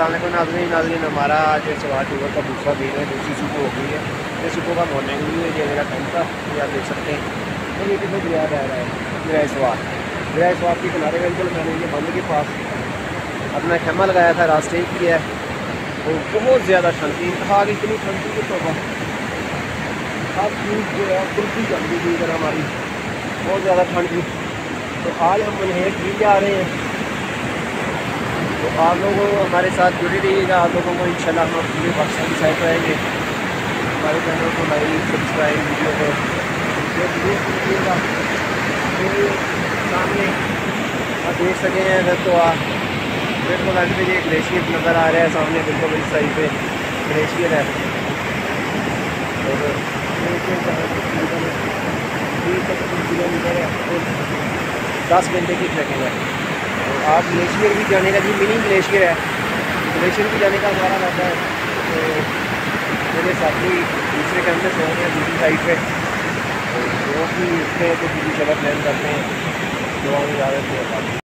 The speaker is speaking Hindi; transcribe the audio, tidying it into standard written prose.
अस्सलाम वालेकुम नाज़रीन, हमारा आज सवार टूर का दूसरा दिन है, दूसरी सुबह हो गई है। ये सुबह का मॉर्निंग व्यू है, ये मेरा टाइम था, ये आप देख सकते हैं। और ये कितने दरिया बह रहा है, दरिया सवार के किनारे बिल्कुल मैंने ये बंद के पास अपना खेमा लगाया था, रास्ते की है। तो बहुत ज़्यादा ठंड थी, इंतहा की इतनी ठंड थी कि तौबा, सब चीज़ जो है कुल्फी जम गई थी इधर हमारी, बहुत ज़्यादा ठंड थी। तो आज हम मनहेर भी जा रहे हैं। तो आप लोगों को हमारे साथ जुड़े रहिएगा। आप लोगों को इंशाल्लाह हम पूरे पाकिस्तान की साइड रहेंगे। हमारे चैनल को लाइक सब्सक्राइब वीडियो को शेयर कीजिएगा। मेरे सामने आप देख सकें अगर तो आप बिल्कुल एंड पे ये ग्लेशियर नज़र आ रहा है सामने, बिल्कुल इस साइड पे ग्लेशियर है। और 20 किलोमीटर है, तो 10 घंटे की ट्रैकिंग है। तो आप ग्लेशियर भी जाने का, जी मिनी ग्लेशियर है, ग्लेशियर भी जाने का हमारा रहता है। तो मेरे साथी दूसरे कैंप में सो रहे हैं दूसरी साइड पे, तो वो भी उठते हैं तो दूसरी जगह प्लान करते हैं। दुआ में ज़्यादा